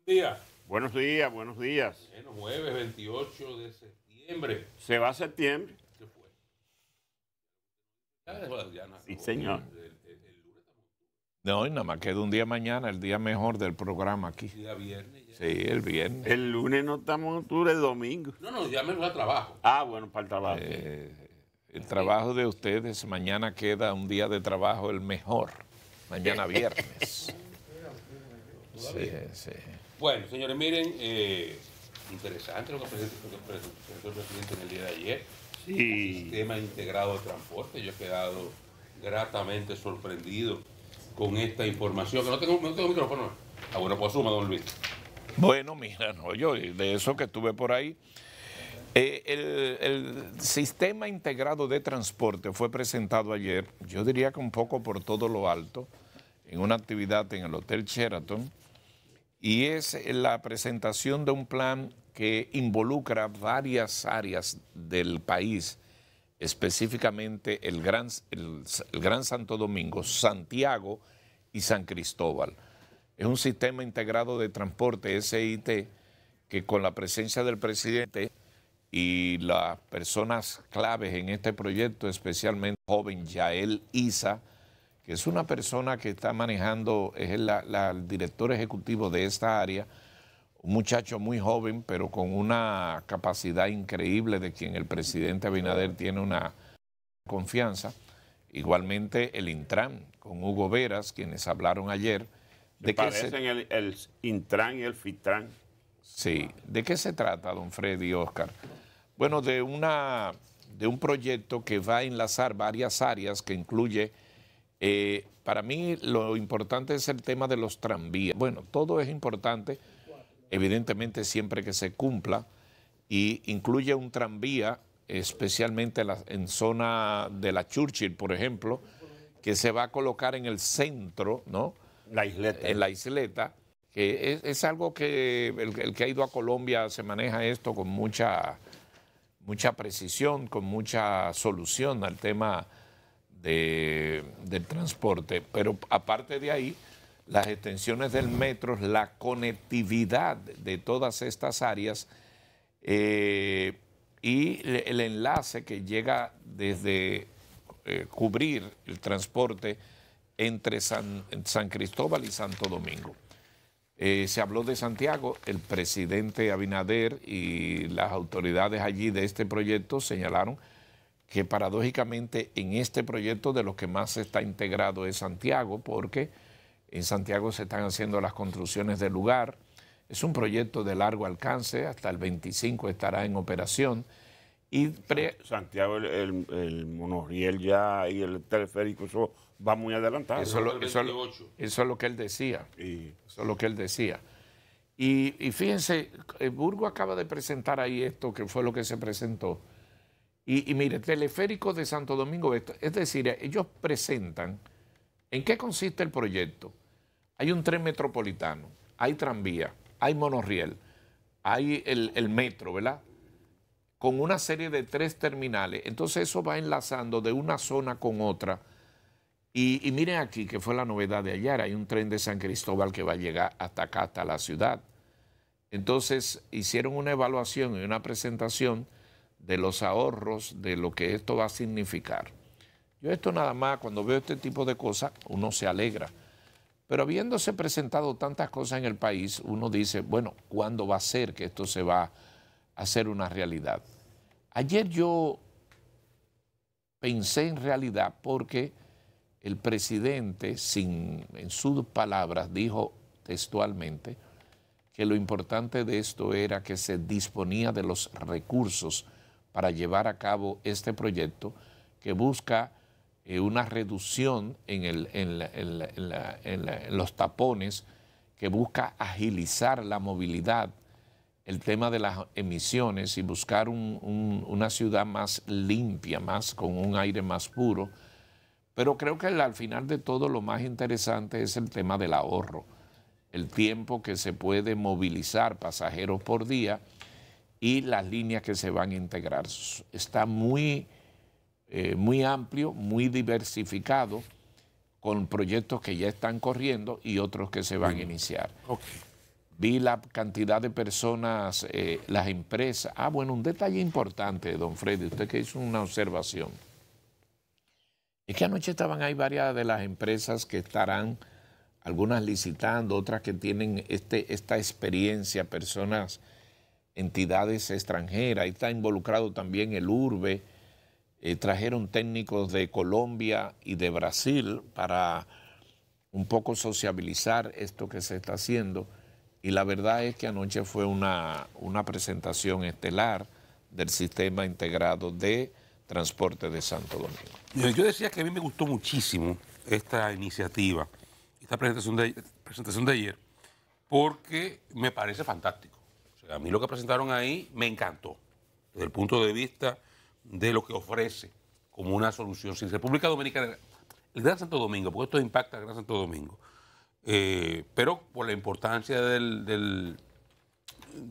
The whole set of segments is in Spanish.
Día. Buenos días, buenos días. Bueno, jueves 28 de septiembre. Se va a septiembre. ¿Qué fue? Ya no Sí, acabó. señor. El lunes estamos No, y nada más queda un día mañana, el día mejor del programa aquí. día viernes ya. Sí, el viernes. El lunes no estamos en octubre, el domingo. No, ya me voy a trabajo. Ah, bueno, para el trabajo. El trabajo de ustedes, mañana queda un día de trabajo el mejor. Mañana viernes. Sí, sí. Bueno, señores, miren, interesante lo que presentó el presidente en el día de ayer. El Sí. sistema integrado de transporte. Yo he quedado gratamente sorprendido con esta información. Que no tengo micrófono. Ah, bueno, pues asuma, don Luis. Bueno, mira, no, yo de eso que estuve por ahí. El sistema integrado de transporte fue presentado ayer, yo diría que un poco por todo lo alto, en una actividad en el Hotel Sheraton, y es la presentación de un plan que involucra varias áreas del país, específicamente el Gran Santo Domingo, Santiago y San Cristóbal. Es un sistema integrado de transporte, SIT, que con la presencia del presidente y las personas claves en este proyecto, especialmente el joven Yael Isa, que es una persona que está manejando, es el director ejecutivo de esta área, un muchacho muy joven, pero con una capacidad increíble de quien el presidente Abinader tiene una confianza. Igualmente el Intran, con Hugo Veras, quienes hablaron ayer. ¿De parecen el Intran y el Fitran? Sí. ¿De qué se trata, don Freddy y Oscar? Bueno, de un proyecto que va a enlazar varias áreas que incluye, para mí lo importante es el tema de los tranvías. Bueno, todo es importante, evidentemente siempre que se cumpla, y incluye un tranvía, especialmente en zona de la Churchill, por ejemplo, que se va a colocar en el centro, ¿no? La isleta. En la isleta, que es algo que el que ha ido a Colombia se maneja esto con mucha precisión, con mucha solución al tema del transporte. Pero aparte de ahí, las extensiones del metro, la conectividad de todas estas áreas y el enlace que llega desde cubrir el transporte entre San Cristóbal y Santo Domingo. Se habló de Santiago, el presidente Abinader y las autoridades allí de este proyecto señalaron que paradójicamente en este proyecto de los que más está integrado es Santiago, porque en Santiago se están haciendo las construcciones del lugar. Es un proyecto de largo alcance, hasta el 25 estará en operación. Y Santiago, el monorriel ya y el teleférico, eso va muy adelantado. Eso es lo que él decía. Eso es lo que él decía. Y fíjense, Burgo acaba de presentar ahí esto, que fue lo que se presentó. Y mire, teleférico de Santo Domingo, es decir, ellos presentan en qué consiste el proyecto. Hay un tren metropolitano, hay tranvía, hay monorriel, hay el metro, ¿verdad? Con una serie de 3 terminales. Entonces eso va enlazando de una zona con otra. Y miren aquí, que fue la novedad de ayer, hay un tren de San Cristóbal que va a llegar hasta acá, hasta la ciudad. Entonces hicieron una evaluación y una presentación de los ahorros, de lo que esto va a significar. Yo esto nada más, cuando veo este tipo de cosas, uno se alegra. Pero habiéndose presentado tantas cosas en el país, uno dice, bueno, ¿cuándo va a ser que esto se va a hacer una realidad? Ayer yo pensé en realidad porque el presidente, en sus palabras, dijo textualmente que lo importante de esto era que se disponía de los recursos para llevar a cabo este proyecto que busca una reducción en los tapones, que busca agilizar la movilidad, el tema de las emisiones y buscar una ciudad más limpia, con un aire más puro. Pero creo que al final de todo lo más interesante es el tema del ahorro, el tiempo que se puede movilizar pasajeros por día y las líneas que se van a integrar. Está muy amplio, muy diversificado, con proyectos que ya están corriendo y otros que se van a iniciar. Okay. vi la cantidad de personas, las empresas. Ah, bueno, un detalle importante, don Freddy, usted que hizo una observación. Es que anoche estaban ahí varias de las empresas que estarán, algunas licitando, otras que tienen esta experiencia, personas, entidades extranjeras. Ahí está involucrado también el URBE. Trajeron técnicos de Colombia y de Brasil para un poco sociabilizar esto que se está haciendo. Y la verdad es que anoche fue una presentación estelar del Sistema Integrado de Transporte de Santo Domingo. Yo decía que a mí me gustó muchísimo esta iniciativa, esta presentación de ayer, porque me parece fantástico. O sea, a mí lo que presentaron ahí me encantó, desde el punto de vista de lo que ofrece como una solución. Si República Dominicana, el Gran Santo Domingo, porque esto impacta al Gran Santo Domingo, pero por la importancia de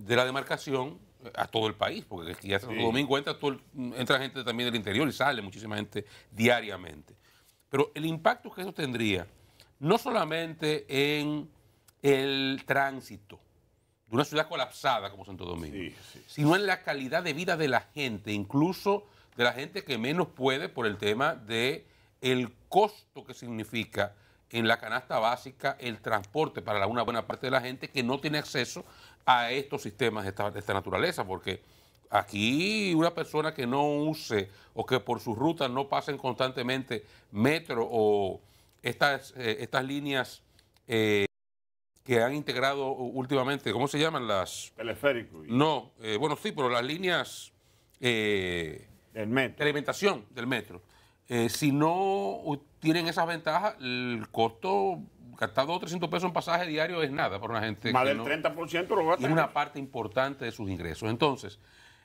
la demarcación a todo el país, porque aquí a Santo Domingo entra gente también del interior y sale muchísima gente diariamente. Pero el impacto que eso tendría, no solamente en el tránsito de una ciudad colapsada como Santo Domingo, sino en la calidad de vida de la gente, incluso de la gente que menos puede por el tema de el costo que significa en la canasta básica el transporte para una buena parte de la gente que no tiene acceso a estos sistemas de esta naturaleza, porque aquí una persona que no use o que por sus rutas no pasen constantemente metro o estas líneas que han integrado últimamente, ¿cómo se llaman? Las... Teleféricos. No, bueno, sí, pero las líneas del metro. De alimentación del metro. Si no tienen esas ventajas, el costo, gastar 200 o 300 pesos en pasaje diario es nada para una gente. Más del 30% lo gasta. Es una parte importante de sus ingresos. Entonces,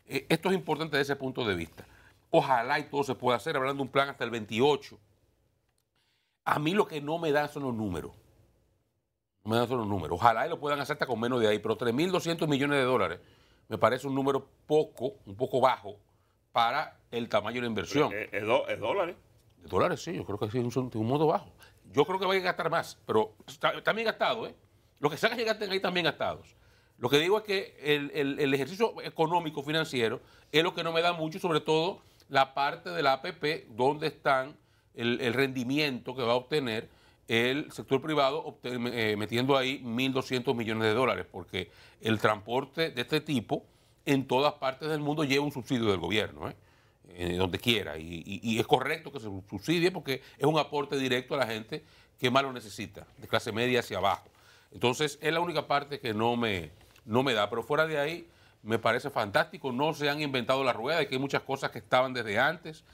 esto es importante desde ese punto de vista. Ojalá y todo se pueda hacer, hablando de un plan hasta el 28. A mí lo que no me dan son los números. No me dan son los números. Ojalá y lo puedan hacer hasta con menos de ahí, pero 3.200 millones de dólares me parece un número un poco bajo para el tamaño de la inversión. ¿Es dólares? De dólares, sí, yo creo que sí, de un modo bajo. Yo creo que va a gastar más, pero está bien gastado, ¿eh? Lo que se haga llegar ahí también gastados. Lo que digo es que el ejercicio económico financiero es lo que no me da mucho, sobre todo la parte de la APP, donde están el rendimiento que va a obtener el sector privado metiendo ahí 1.200 millones de dólares, porque el transporte de este tipo en todas partes del mundo lleva un subsidio del gobierno, donde quiera, y es correcto que se subsidie porque es un aporte directo a la gente que más lo necesita, de clase media hacia abajo. Entonces, es la única parte que no me da, pero fuera de ahí me parece fantástico. No se han inventado la rueda, que hay muchas cosas que estaban desde antes,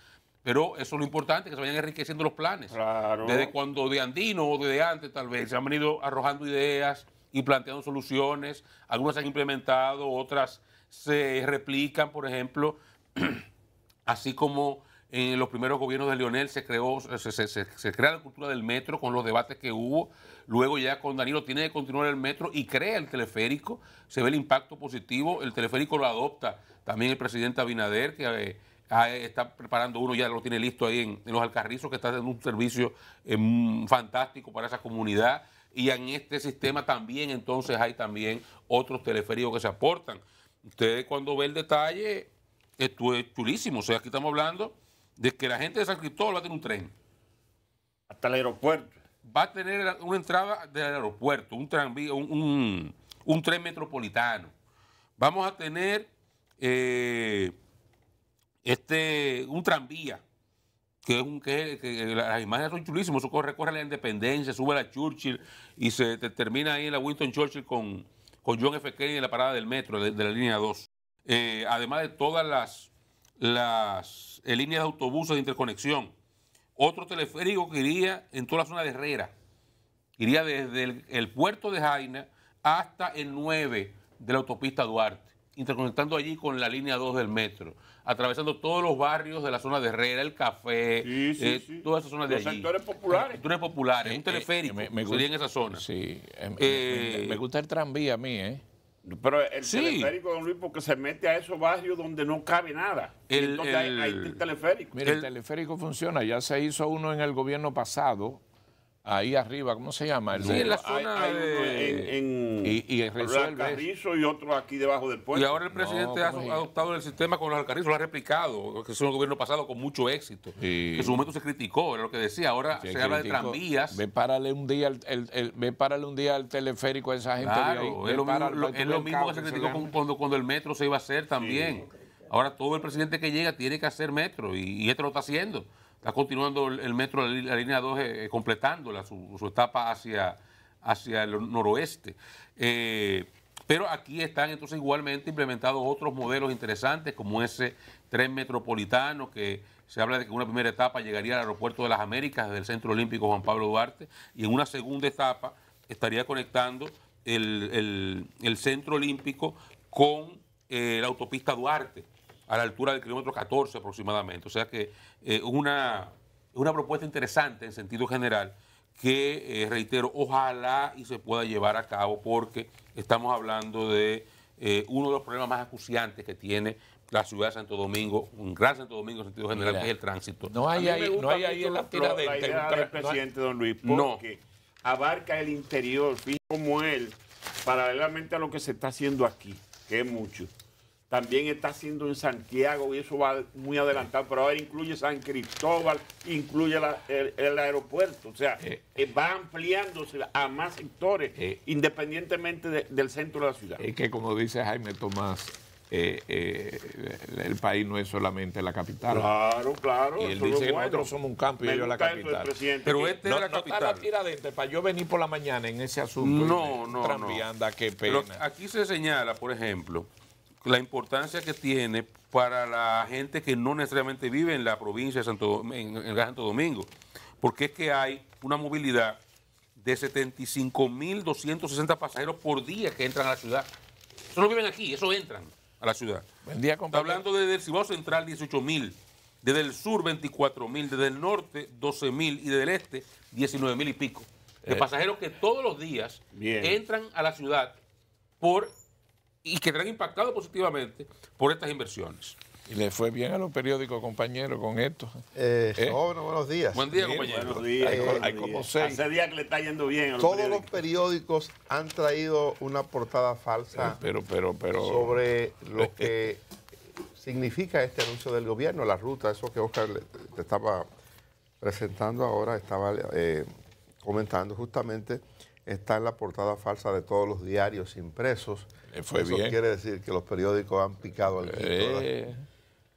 pero eso es lo importante, que se vayan enriqueciendo los planes. Claro. Desde cuando de Andino o desde antes tal vez se han venido arrojando ideas y planteando soluciones, algunas se han implementado, otras se replican, por ejemplo, así como en los primeros gobiernos de Leonel se crea la cultura del metro con los debates que hubo. Luego ya con Danilo tiene que continuar el metro y crea el teleférico. Se ve el impacto positivo. El teleférico lo adopta también el presidente Abinader, que está preparando uno, ya lo tiene listo ahí en Los Alcarrizos, que está dando un servicio fantástico para esa comunidad. Y en este sistema también entonces hay también otros teleféricos que se aportan. Usted cuando ve el detalle, esto es chulísimo. O sea, aquí estamos hablando de que la gente de San Cristóbal va a tener un tren. Hasta el aeropuerto. Va a tener una entrada del aeropuerto, un tranvía, un tren metropolitano. Vamos a tener un tranvía, que las imágenes son chulísimas. Eso recorre la Independencia, sube a la Churchill y se termina ahí en la Winston Churchill con John F. Kennedy en la parada del metro, de la línea 2. Además de todas las líneas de autobuses de interconexión. Otro teleférico que iría en toda la zona de Herrera. Iría desde el puerto de Jaina hasta el 9 de la autopista Duarte, interconectando allí con la línea 2 del metro, atravesando todos los barrios de la zona de Herrera, el Café, todas esas zonas de allí. Los sectores populares. Sectores populares, un teleférico sería en esa zona. Sí, me gusta el tranvía a mí, Pero el teleférico, don Luis, porque se mete a esos barrios donde no cabe nada. Entonces hay el teleférico. Mira, el teleférico funciona. Ya se hizo uno en el gobierno pasado ahí arriba, ¿cómo se llama? Sí, en la zona de... y resuelve Alcarrizo y otro aquí debajo del puente. Y ahora el presidente ha adoptado el sistema con los Alcarrizos, lo ha replicado, que es un gobierno pasado con mucho éxito. Que en su momento se criticó, era lo que decía. Ahora se habla de tranvías. Ve párale un día al teleférico a esa gente. Claro, de ahí. Es lo mismo que se criticó cuando el metro se iba a hacer también. Sí. Ahora todo el presidente que llega tiene que hacer metro y este lo está haciendo. Está continuando el metro, la línea 2, completándola, su etapa hacia el noroeste. Pero aquí están entonces igualmente implementados otros modelos interesantes, como ese tren metropolitano, que se habla de que en una primera etapa llegaría al Aeropuerto de las Américas desde el Centro Olímpico Juan Pablo Duarte, y en una segunda etapa estaría conectando el Centro Olímpico con la autopista Duarte, a la altura del kilómetro 14 aproximadamente. O sea que es una propuesta interesante en sentido general que, reitero, ojalá y se pueda llevar a cabo, porque estamos hablando de uno de los problemas más acuciantes que tiene la ciudad de Santo Domingo, un gran Santo Domingo en sentido general, que es el tránsito. No hay ahí en la tiradentes. La idea del presidente Don Luis, porque abarca el interior, fíjate como él, paralelamente a lo que se está haciendo aquí, que es mucho. También está haciendo en Santiago y eso va muy adelantado, pero ahora incluye San Cristóbal, incluye el aeropuerto, o sea, va ampliándose a más sectores, independientemente del centro de la ciudad. Es que, como dice Jaime Tomás, el país no es solamente la capital. Claro. Y él dice que nosotros somos un campo y ellos la capital. Pero este es la capital. No está la tiradentes para yo venir por la mañana en ese asunto. No. Tranvianda, qué pena. Pero aquí se señala, por ejemplo, la importancia que tiene para la gente que no necesariamente vive en la provincia de en el Gran Santo Domingo, porque es que hay una movilidad de 75.260 pasajeros por día que entran a la ciudad. Eso no viven aquí, eso entran a la ciudad. Buen día, Está hablando desde el Cibao Central 18.000, desde el sur 24.000, desde el norte 12.000 y desde el este 19.000 y pico. De pasajeros que todos los días entran a la ciudad y que serán impactados positivamente por estas inversiones. Y le fue bien a los periódicos, compañeros, con esto. Buenos días. Buen día, compañero. Buenos días. Hay como 6. Hace días que le está yendo bien a Todos los periódicos han traído una portada falsa pero sobre lo que significa este anuncio del gobierno, la ruta, eso que Oscar te estaba presentando ahora, estaba comentando justamente, está en la portada falsa de todos los diarios impresos. Eso quiere decir que los periódicos han picado al quinto.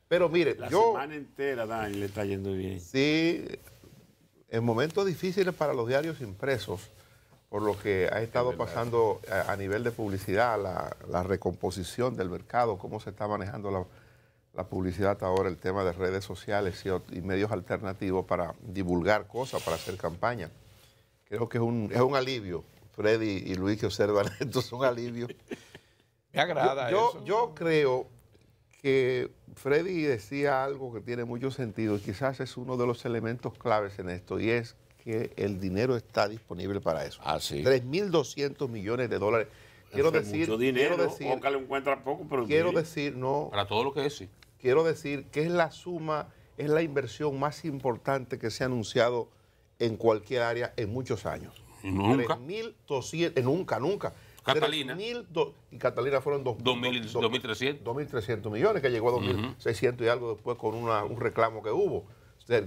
Pero mire, la semana entera, Dani, le está yendo bien. Sí, en momentos difíciles para los diarios impresos, por lo que ha estado pasando a nivel de publicidad, la recomposición del mercado, cómo se está manejando la publicidad ahora, el tema de redes sociales y medios alternativos para divulgar cosas, para hacer campaña. Creo que es un alivio. Freddy y Luis, que observan esto, es un alivio. Me agrada eso. Yo creo que Freddy decía algo que tiene mucho sentido y quizás es uno de los elementos claves en esto, y es que el dinero está disponible para eso. Sí. 3.200 millones de dólares. Quiero decir, Oca le encuentra poco, pero no. Para todo lo que es, sí. Quiero decir que es la suma, es la inversión más importante que se ha anunciado en cualquier área en muchos años. Nunca. 3.200, nunca. Catalina. Y Catalina fueron 2.300. 2.300 millones, que llegó a 2.600 y algo después con un reclamo que hubo.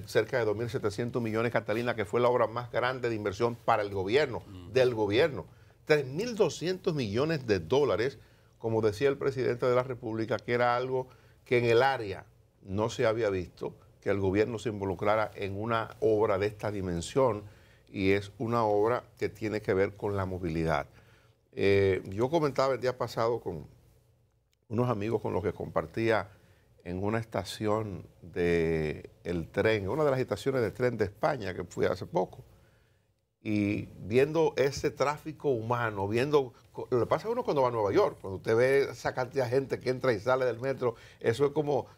Cerca de 2.700 millones Catalina, que fue la obra más grande de inversión para el gobierno, del gobierno. 3.200 millones de dólares, como decía el presidente de la República, que era algo que en el área no se había visto, que el gobierno se involucrara en una obra de esta dimensión, y es una obra que tiene que ver con la movilidad. Yo comentaba el día pasado con unos amigos con los que compartía en una estación del tren, una de las estaciones de tren de España que fui hace poco, y viendo ese tráfico humano, viendo lo que pasa a uno cuando va a Nueva York, cuando usted ve esa cantidad de gente que entra y sale del metro, eso es como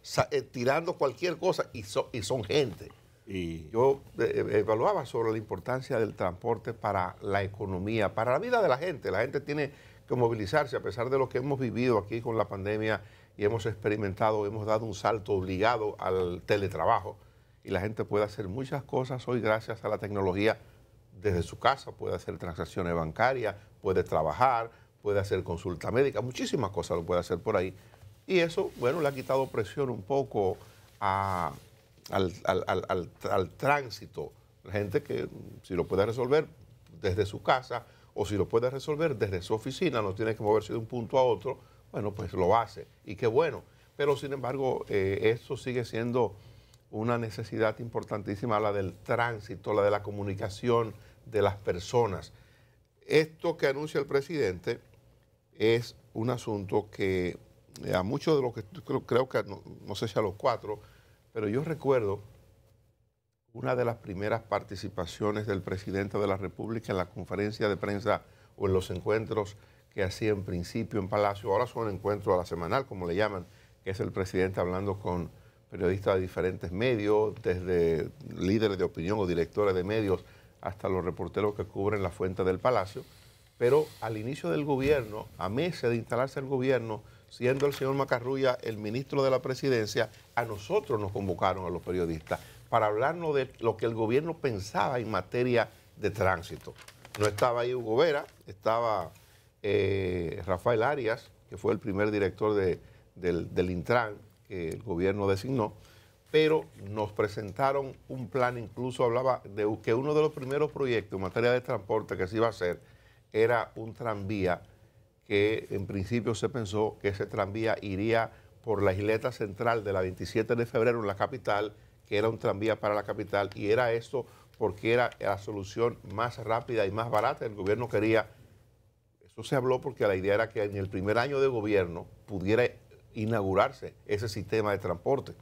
tirando cualquier cosa, y son gente. Y yo evaluaba sobre la importancia del transporte para la economía, para la vida de la gente. La gente tiene que movilizarse, a pesar de lo que hemos vivido aquí con la pandemia y hemos experimentado, hemos dado un salto obligado al teletrabajo, y la gente puede hacer muchas cosas hoy gracias a la tecnología desde su casa, puede hacer transacciones bancarias, puede trabajar, puede hacer consulta médica, muchísimas cosas lo puede hacer por ahí. Y eso, bueno, le ha quitado presión un poco al tránsito. La gente que si lo puede resolver desde su casa o si lo puede resolver desde su oficina, no tiene que moverse de un punto a otro, bueno, pues lo hace. Y qué bueno. Pero sin embargo, esto sigue siendo una necesidad importantísima, la del tránsito, la de la comunicación de las personas. Esto que anuncia el presidente es un asunto que a muchos de los que creo que, no sé si a los cuatro, pero yo recuerdo una de las primeras participaciones del presidente de la República en la conferencia de prensa o en los encuentros que hacía en principio en Palacio, ahora son encuentros a la semanal, como le llaman, que es el presidente hablando con periodistas de diferentes medios, desde líderes de opinión o directores de medios hasta los reporteros que cubren la fuente del Palacio. Pero al inicio del gobierno, a meses de instalarse el gobierno, siendo el señor Macarrulla el ministro de la presidencia, a nosotros nos convocaron a los periodistas para hablarnos de lo que el gobierno pensaba en materia de tránsito. No estaba ahí Hugo Vera, estaba Rafael Arias, que fue el primer director del Intran que el gobierno designó, pero nos presentaron un plan, incluso hablaba de que uno de los primeros proyectos en materia de transporte que se iba a hacer era un tranvía que en principio se pensó que ese tranvía iría por la isleta central de la 27 de febrero en la capital, que era un tranvía para la capital, y era esto porque era la solución más rápida y más barata. El gobierno quería, eso se habló porque la idea era que en el primer año de gobierno pudiera inaugurarse ese sistema de transporte,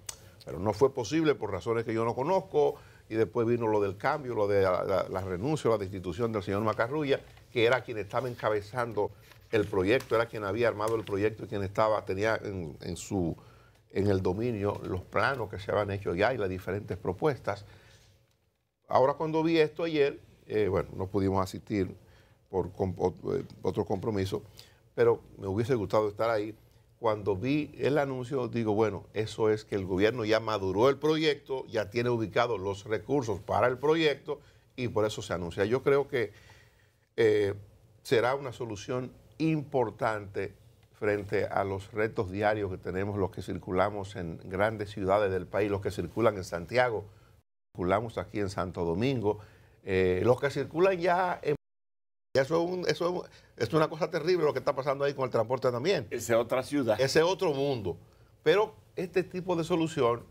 pero no fue posible por razones que yo no conozco, y después vino lo del cambio, lo de la renuncia, la destitución del señor Macarrulla, que era quien estaba encabezando el proyecto, era quien había armado el proyecto y quien tenía en el dominio los planos que se habían hecho ya y las diferentes propuestas. Ahora cuando vi esto ayer, bueno, no pudimos asistir por otro compromiso, pero me hubiese gustado estar ahí. Cuando vi el anuncio, digo, bueno, eso es que el gobierno ya maduró el proyecto, ya tiene ubicados los recursos para el proyecto y por eso se anuncia. Yo creo que será una solución importante frente a los retos diarios que tenemos los que circulamos en grandes ciudades del país, los que circulan en Santiago, circulamos aquí en Santo Domingo, los que circulan ya en... Eso es una cosa terrible lo que está pasando ahí con el transporte también. Esa es otra ciudad. Ese es otro mundo. Pero este tipo de solución,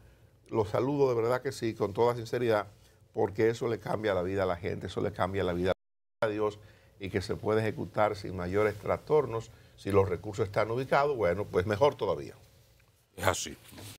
lo saludo de verdad que sí, con toda sinceridad, porque eso le cambia la vida a la gente, eso le cambia la vida a Dios y que se puede ejecutar sin mayores trastornos. Si los recursos están ubicados, bueno, pues mejor todavía. Es así.